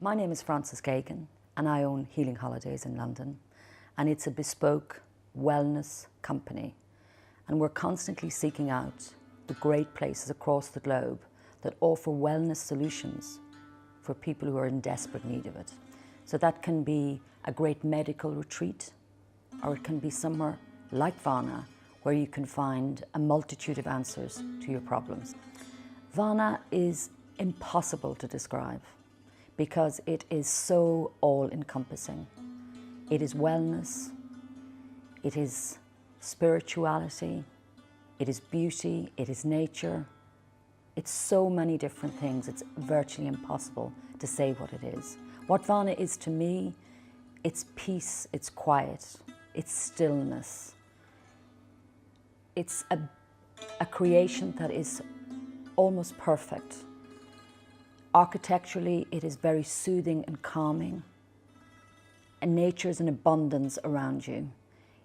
My name is Geoghegan and I own Healing Holidays in London, and it's a bespoke wellness company, and we're constantly seeking out the great places across the globe that offer wellness solutions for people who are in desperate need of it. So that can be a great medical retreat, or it can be somewhere like Vana where you can find a multitude of answers to your problems. Vana is impossible to describe because it is so all-encompassing. It is wellness, it is spirituality, it is beauty, it is nature. It's so many different things, it's virtually impossible to say what it is. What Vana is to me, it's peace, it's quiet, it's stillness. It's a creation that is almost perfect. Architecturally, it is very soothing and calming. And nature is in abundance around you.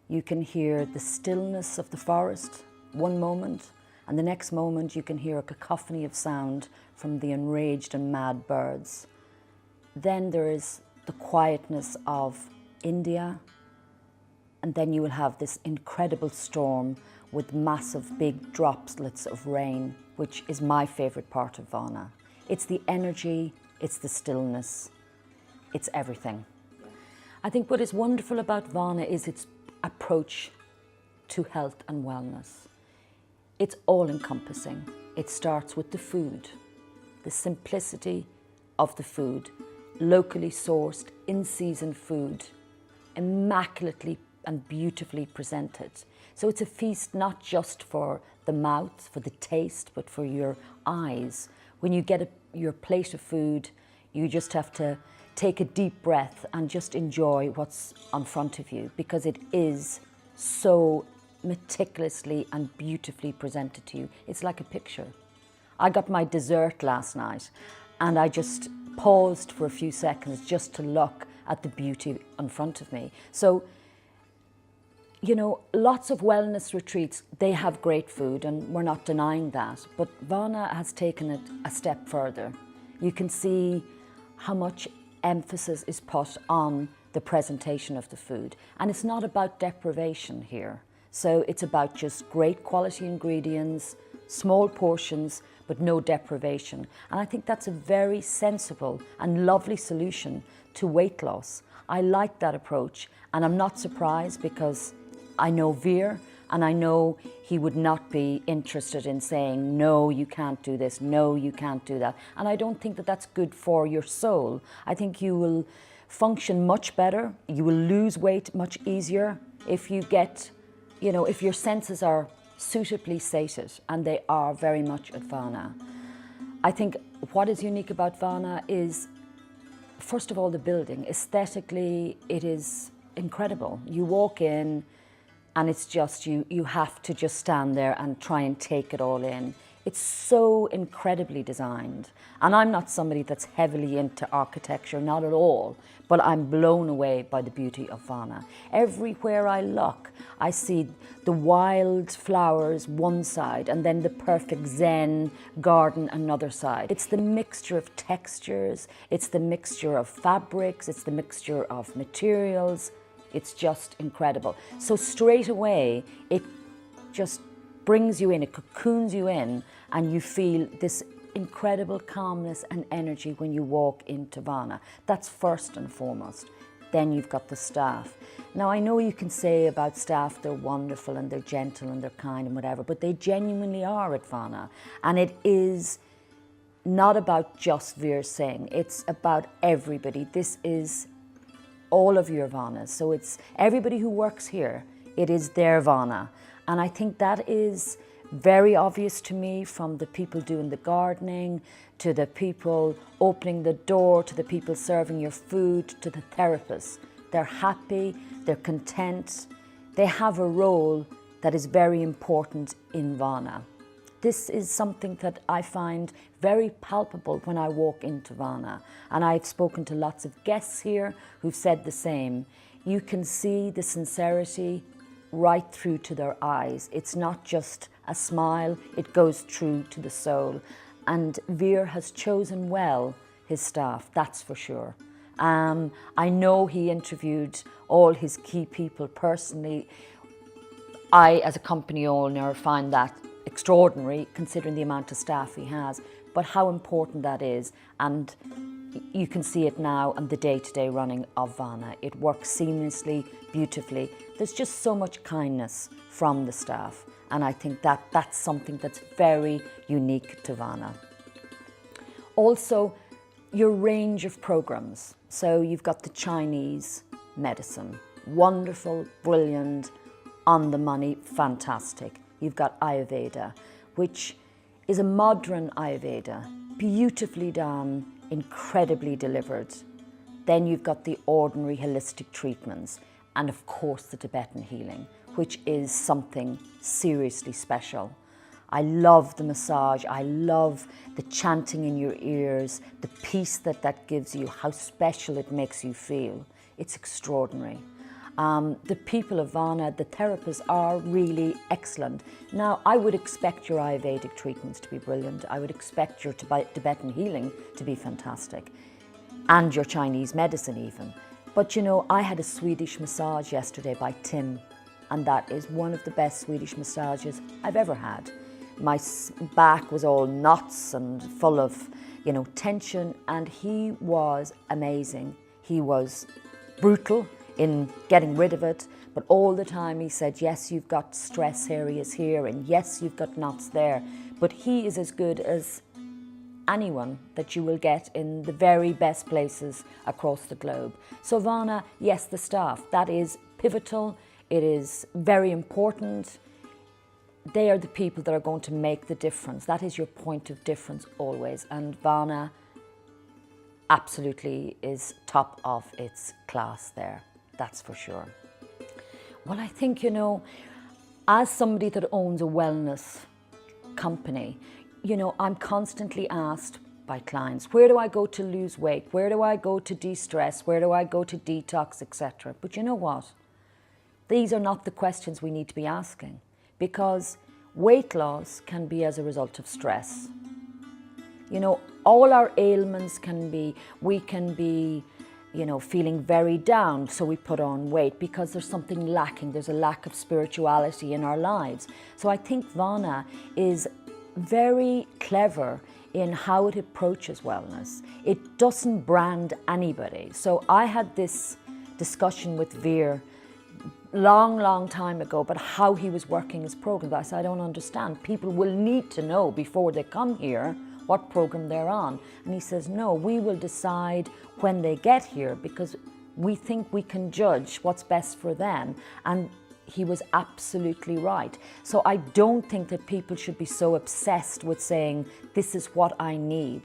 You can hear the stillness of the forest one moment, and the next moment you can hear a cacophony of sound from the enraged and mad birds. Then there is the quietness of India, and then you will have this incredible storm with massive big droplets of rain, which is my favorite part of Vana. It's the energy, it's the stillness, it's everything. I think what is wonderful about Vana is its approach to health and wellness. It's all-encompassing. It starts with the food, the simplicity of the food, locally sourced, in-season food, immaculately and beautifully presented. So it's a feast not just for the mouth, for the taste, but for your eyes. When you get your plate of food, you just have to take a deep breath and just enjoy what's in front of you, because it is so meticulously and beautifully presented to you. It's like a picture. I got my dessert last night and I just paused for a few seconds just to look at the beauty in front of me. So, you know, lots of wellness retreats, they have great food, and we're not denying that, but Vana has taken it a step further. You can see how much emphasis is put on the presentation of the food, and it's not about deprivation here. So it's about just great quality ingredients, small portions, but no deprivation. And I think that's a very sensible and lovely solution to weight loss. I like that approach, and I'm not surprised because I know Veer, and I know he would not be interested in saying, no, you can't do this, no, you can't do that. And I don't think that that's good for your soul. I think you will function much better, you will lose weight much easier if you get, you know, if your senses are suitably sated, and they are very much at Vana. I think what is unique about Vana is, first of all, the building. Aesthetically, it is incredible. You walk in, and it's just, you have to just stand there and try and take it all in. It's so incredibly designed. And I'm not somebody that's heavily into architecture, not at all, but I'm blown away by the beauty of Vana. Everywhere I look, I see the wild flowers one side, and then the perfect Zen garden another side. It's the mixture of textures, it's the mixture of fabrics, it's the mixture of materials. It's just incredible. So straight away, it just brings you in, it cocoons you in, and you feel this incredible calmness and energy when you walk into Vana. That's first and foremost. Then you've got the staff. Now, I know you can say about staff, they're wonderful and they're gentle and they're kind and whatever, but they genuinely are at Vana. And it is not about just Veer Singh, it's about everybody. This is all of your Vanas. So it's everybody who works here, it is their Vana. And I think that is very obvious to me, from the people doing the gardening, to the people opening the door, to the people serving your food, to the therapists. They're happy, they're content, they have a role that is very important in Vana. This is something that I find very palpable when I walk into Vana. And I've spoken to lots of guests here who've said the same. You can see the sincerity right through to their eyes. It's not just a smile, it goes through to the soul. And Veer has chosen well his staff, that's for sure. I know he interviewed all his key people personally. I, as a company owner, find that extraordinary considering the amount of staff he has, but how important that is. And you can see it now on the day-to-day running of Vana. It works seamlessly, beautifully. There's just so much kindness from the staff. And I think that that's something that's very unique to Vana. Also, your range of programs. So you've got the Chinese medicine, wonderful, brilliant, on the money, fantastic. You've got Ayurveda, which is a modern Ayurveda, beautifully done, incredibly delivered. Then you've got the ordinary holistic treatments, and of course the Tibetan healing, which is something seriously special. I love the massage, I love the chanting in your ears, the peace that gives you, how special it makes you feel. It's extraordinary. The people of Vana, the therapists, are really excellent. Now, I would expect your Ayurvedic treatments to be brilliant. I would expect your Tibetan healing to be fantastic, and your Chinese medicine even. But you know, I had a Swedish massage yesterday by Tim, and that is one of the best Swedish massages I've ever had. My back was all knots and full of, you know, tension, and he was amazing. He was brutal in getting rid of it, but all the time he said, yes, you've got stress areas here, and yes, you've got knots there, but he is as good as anyone that you will get in the very best places across the globe. So Vana, yes, the staff, that is pivotal, it is very important. They are the people that are going to make the difference. That is your point of difference always, and Vana absolutely is top of its class there. That's for sure. Well, I think, you know, as somebody that owns a wellness company, you know, I'm constantly asked by clients, where do I go to lose weight? Where do I go to de-stress? Where do I go to detox, etc.? But you know what? These are not the questions we need to be asking, because weight loss can be as a result of stress. You know, all our ailments can be, we can be, you know, feeling very down, so we put on weight because there's something lacking. There's a lack of spirituality in our lives. So I think Vana is very clever in how it approaches wellness. It doesn't brand anybody. So I had this discussion with Veer long time ago about how he was working his program. I said, I don't understand. People will need to know before they come here what program they're on. And he says, no, we will decide when they get here because we think we can judge what's best for them. And he was absolutely right. So I don't think that people should be so obsessed with saying, this is what I need,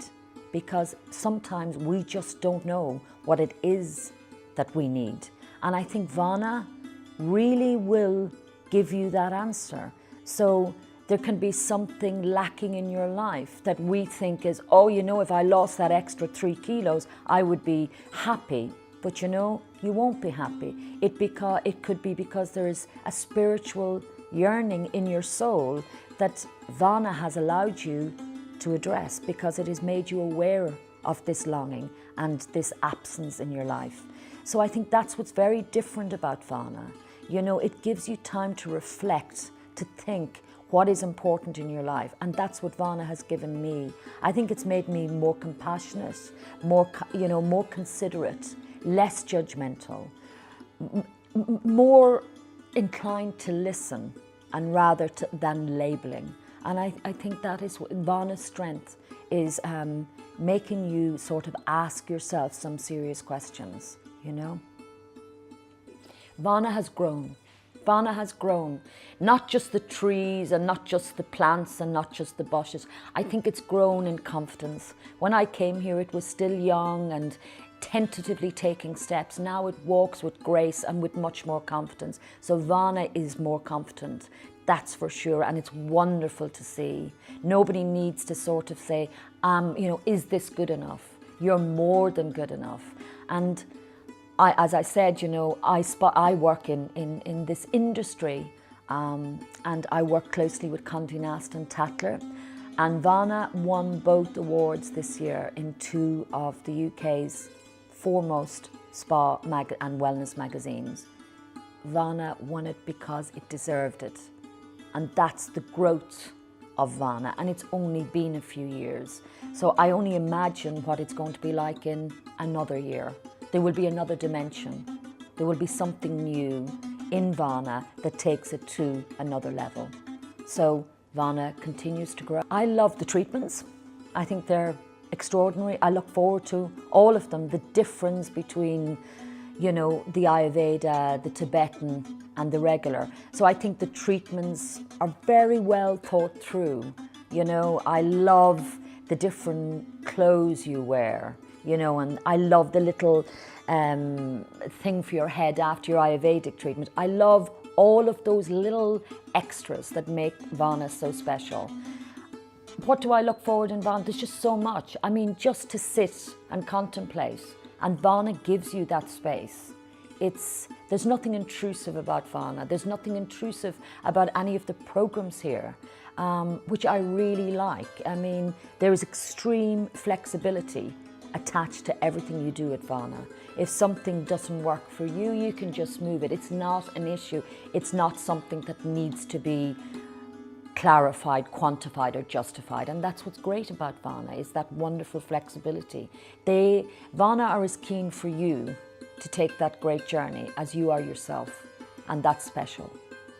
because sometimes we just don't know what it is that we need. And I think Vana really will give you that answer. So there can be something lacking in your life that we think is, oh, you know, if I lost that extra 3 kilos, I would be happy. But you know, you won't be happy. It could be because there is a spiritual yearning in your soul that Vana has allowed you to address, because it has made you aware of this longing and this absence in your life. So I think that's what's very different about Vana. You know, it gives you time to reflect, to think what is important in your life, and that's what Vana has given me. I think it's made me more compassionate, more considerate, less judgmental, more inclined to listen and than labeling. And I think that is what Vana's strength is, making you sort of ask yourself some serious questions, you know. Vana has grown. Vana has grown, not just the trees and not just the plants and not just the bushes. I think it's grown in confidence. When I came here, it was still young and tentatively taking steps. Now it walks with grace and with much more confidence. So Vana is more confident, that's for sure, and it's wonderful to see. Nobody needs to sort of say, you know, is this good enough? You're more than good enough. And as I said, you know, I work in this industry, and I work closely with Condé Nast and Tatler, And Vana won both awards this year in 2 of the UK's foremost spa and wellness magazines. Vana won it because it deserved it. And that's the growth of Vana, and it's only been a few years. So I only imagine what it's going to be like in another year. There will be another dimension. There will be something new in Vana that takes it to another level. So Vana continues to grow. I love the treatments. I think they're extraordinary. I look forward to all of them. The difference between, you know, the Ayurveda, the Tibetan, and the regular. So I think the treatments are very well thought through. You know, I love the different clothes you wear, you know, and I love the little thing for your head after your Ayurvedic treatment. I love all of those little extras that make Vana so special. What do I look forward in Vana? There's just so much. I mean, just to sit and contemplate. And Vana gives you that space. There's nothing intrusive about Vana. There's nothing intrusive about any of the programs here, which I really like. I mean, there is extreme flexibility attached to everything you do at Vana. If something doesn't work for you, you can just move it. It's not an issue. It's not something that needs to be clarified, quantified, or justified. And that's what's great about Vana, is that wonderful flexibility. Vana are as keen for you to take that great journey as you are yourself. And that's special,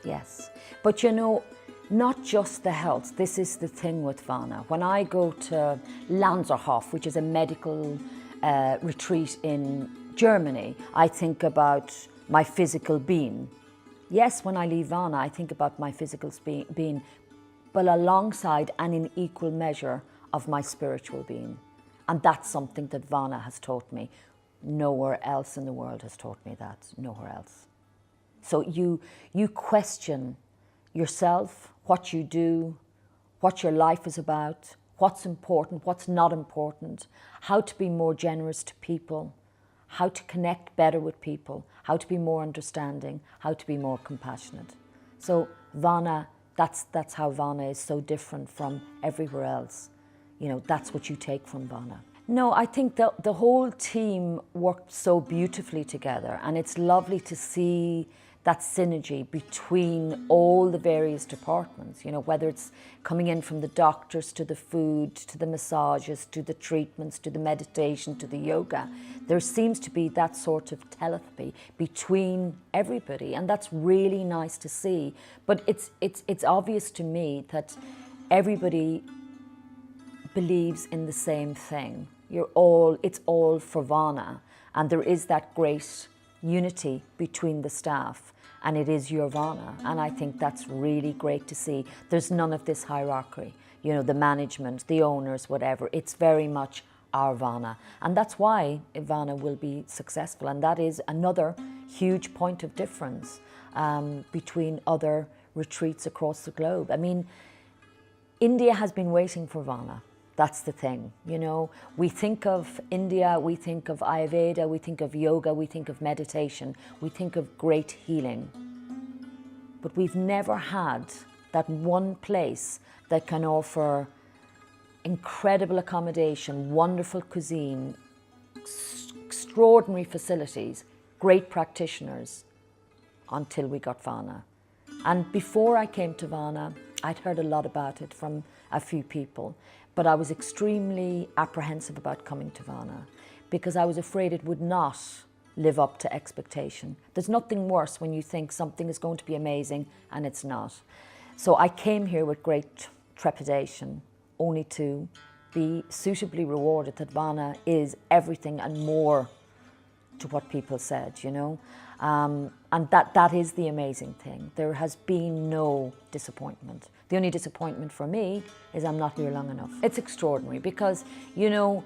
yes. But you know, not just the health. This is the thing with Vana. When I go to Lanzerhof, which is a medical retreat in Germany, I think about my physical being. Yes, when I leave Vana, I think about my physical being, but alongside and in equal measure of my spiritual being. And that's something that Vana has taught me. Nowhere else in the world has taught me that, nowhere else. So you question yourself, what you do, what your life is about, what's important, what's not important, how to be more generous to people, how to connect better with people, how to be more understanding, how to be more compassionate. So Vana, that's how Vana is so different from everywhere else. You know, that's what you take from Vana. No, I think the whole team worked so beautifully together, and it's lovely to see that synergy between all the various departments, you know, whether it's coming in from the doctors to the food, to the massages, to the treatments, to the meditation, to the yoga. There seems to be that sort of telepathy between everybody, and that's really nice to see. But it's obvious to me that everybody believes in the same thing. It's all for Vana, and there is that great unity between the staff, and it is your Vana, and I think that's really great to see. There's none of this hierarchy, you know, the management, the owners, whatever. It's very much our Vana, and that's why Vana will be successful, and that is another huge point of difference between other retreats across the globe. I mean, India has been waiting for Vana. That's the thing, you know. We think of India, we think of Ayurveda, we think of yoga, we think of meditation, we think of great healing. But we've never had that one place that can offer incredible accommodation, wonderful cuisine, extraordinary facilities, great practitioners, until we got Vana. And before I came to Vana, I'd heard a lot about it from a few people. But I was extremely apprehensive about coming to Vana because I was afraid it would not live up to expectation. There's nothing worse when you think something is going to be amazing and it's not. So I came here with great trepidation, only to be suitably rewarded that Vana is everything and more to what people said, you know. And that is the amazing thing. There has been no disappointment. The only disappointment for me is I'm not here long enough. It's extraordinary because, you know,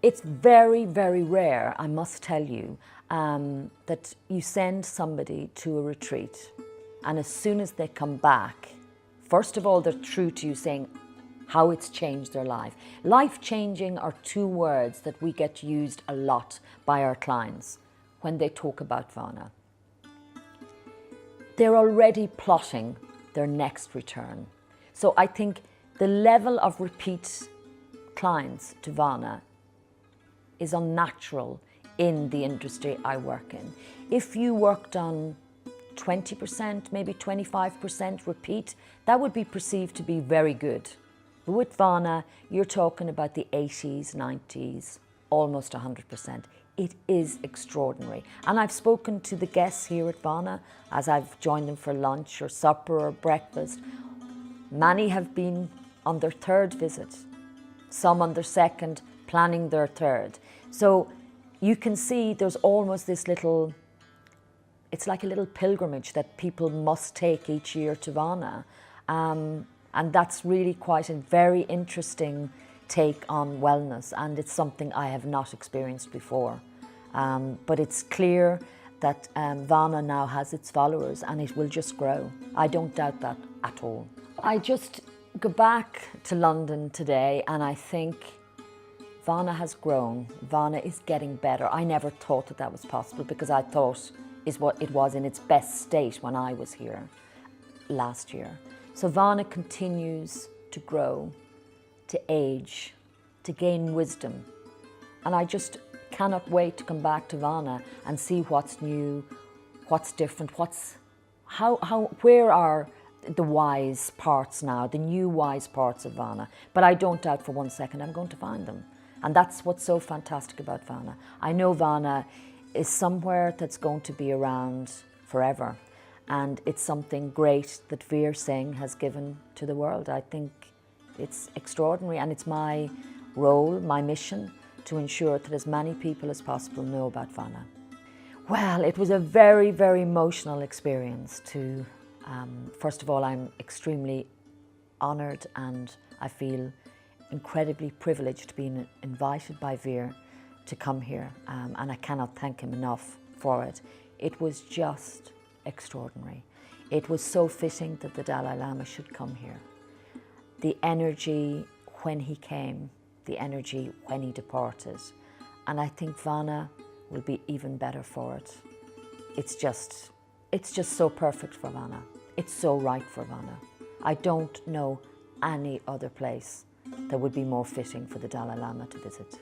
it's very, very rare, I must tell you, that you send somebody to a retreat and as soon as they come back, first of all, they're true to you saying how it's changed their life. Life-changing are 2 words that we get used a lot by our clients when they talk about Vana. They're already plotting their next return. So I think The level of repeat clients to Vana is unnatural in the industry I work in. If you worked on 20%, maybe 25% repeat, that would be perceived to be very good. But with Vana, you're talking about the 80s, 90s, almost 100%. It is extraordinary. And I've spoken to the guests here at Vana as I've joined them for lunch or supper or breakfast. Many have been on their third visit, some on their second, planning their third. So you can see there's almost this little, it's like a little pilgrimage that people must take each year to Vana. And that's really quite a very interesting take on wellness, and it's something I have not experienced before. But it's clear that Vana now has its followers and it will just grow. I don't doubt that at all. I just go back to London today and I think Vana has grown. Vana is getting better. I never thought that that was possible because I thought is what it was in its best state when I was here last year. So Vana continues to grow, to age, to gain wisdom. And I just cannot wait to come back to Vana and see what's new, what's different, where are the wise parts now, the new wise parts of Vana. But I don't doubt for one second I'm going to find them. And that's what's so fantastic about Vana. I know Vana is somewhere that's going to be around forever. And it's something great that Veer Singh has given to the world. I think it's extraordinary, and it's my role, my mission, to ensure that as many people as possible know about Vana. Well, it was a very, very emotional experience to, first of all, I'm extremely honoured and I feel incredibly privileged to be invited by Veer to come here, and I cannot thank him enough for it. It was just extraordinary. It was so fitting that the Dalai Lama should come here. The energy when he came, the energy when he departed, and I think Vana will be even better for it. It's just so perfect for Vana. It's so right for Vana. I don't know any other place that would be more fitting for the Dalai Lama to visit.